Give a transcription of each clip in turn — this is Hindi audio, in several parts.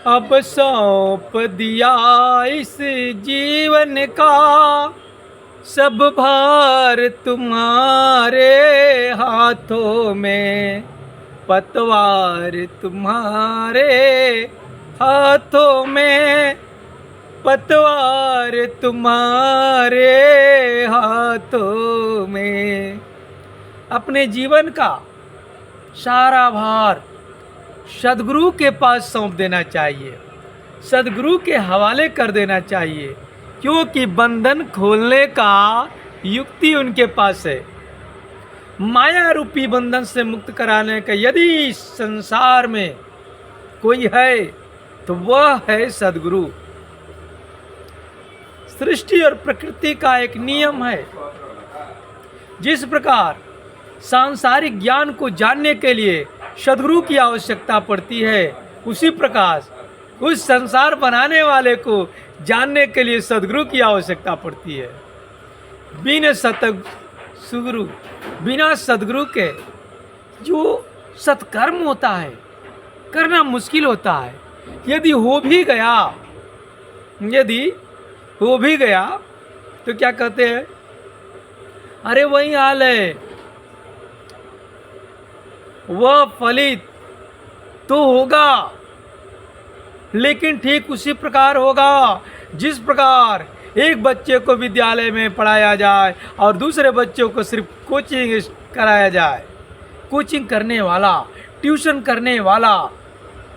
अब सौंप दिया इस जीवन का सब भार तुम्हारे हाथों में, पतवार तुम्हारे हाथों में, पतवार तुम्हारे हाथों में। अपने जीवन का सारा भार सदगुरु के पास सौंप देना चाहिए, सदगुरु के हवाले कर देना चाहिए, क्योंकि बंधन खोलने का युक्ति उनके पास है। माया रूपी बंधन से मुक्त कराने का यदि संसार में कोई है तो वह है सदगुरु। सृष्टि और प्रकृति का एक नियम है, जिस प्रकार सांसारिक ज्ञान को जानने के लिए सदगुरु की आवश्यकता पड़ती है, उसी प्रकार उस संसार बनाने वाले को जानने के लिए सदगुरु की आवश्यकता पड़ती है। बिना सदगुरु के जो सत्कर्म होता है करना मुश्किल होता है। यदि हो भी गया तो क्या कहते हैं, अरे वही हाल है, वह फलित तो होगा लेकिन ठीक उसी प्रकार होगा जिस प्रकार एक बच्चे को विद्यालय में पढ़ाया जाए और दूसरे बच्चों को सिर्फ कोचिंग कराया जाए। कोचिंग करने वाला, ट्यूशन करने वाला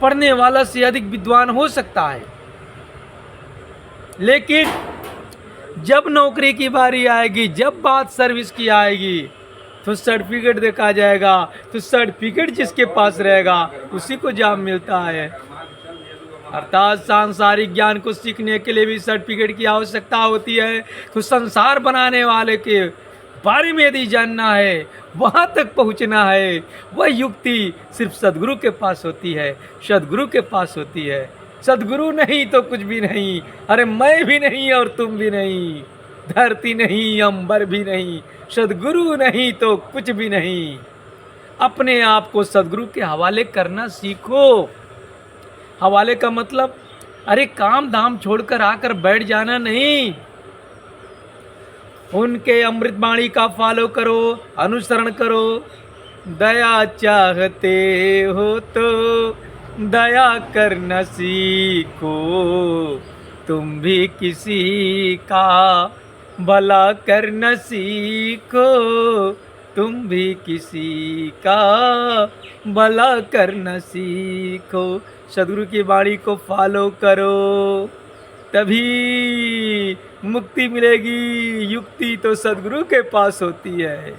पढ़ने वाला से अधिक विद्वान हो सकता है, लेकिन जब नौकरी की बारी आएगी, जब बात सर्विस की आएगी, तो सर्टिफिकेट देखा जाएगा, तो सर्टिफिकेट जिसके पास रहेगा उसी को जॉब मिलता है। अर्थात सांसारिक ज्ञान को सीखने के लिए भी सर्टिफिकेट की आवश्यकता होती है। तो संसार बनाने वाले के बारे में यदि जानना है, वहाँ तक पहुँचना है, वह युक्ति सिर्फ सदगुरु के पास होती है, सदगुरु के पास होती है। सदगुरु नहीं तो कुछ भी नहीं। अरे मैं भी नहीं और तुम भी नहीं, धरती नहीं अंबर भी नहीं, सदगुरु नहीं तो कुछ भी नहीं। अपने आप को सदगुरु के हवाले करना सीखो। हवाले का मतलब अरे काम धाम छोड़कर आकर बैठ जाना नहीं, उनके अमृतवाणी का फॉलो करो, अनुसरण करो। दया चाहते हो तो दया करना सीखो, तुम भी किसी का भला करना सीखो, तुम भी किसी का भला करना सीखो। सदगुरु की वाणी को फॉलो करो, तभी मुक्ति मिलेगी। युक्ति तो सदगुरु के पास होती है।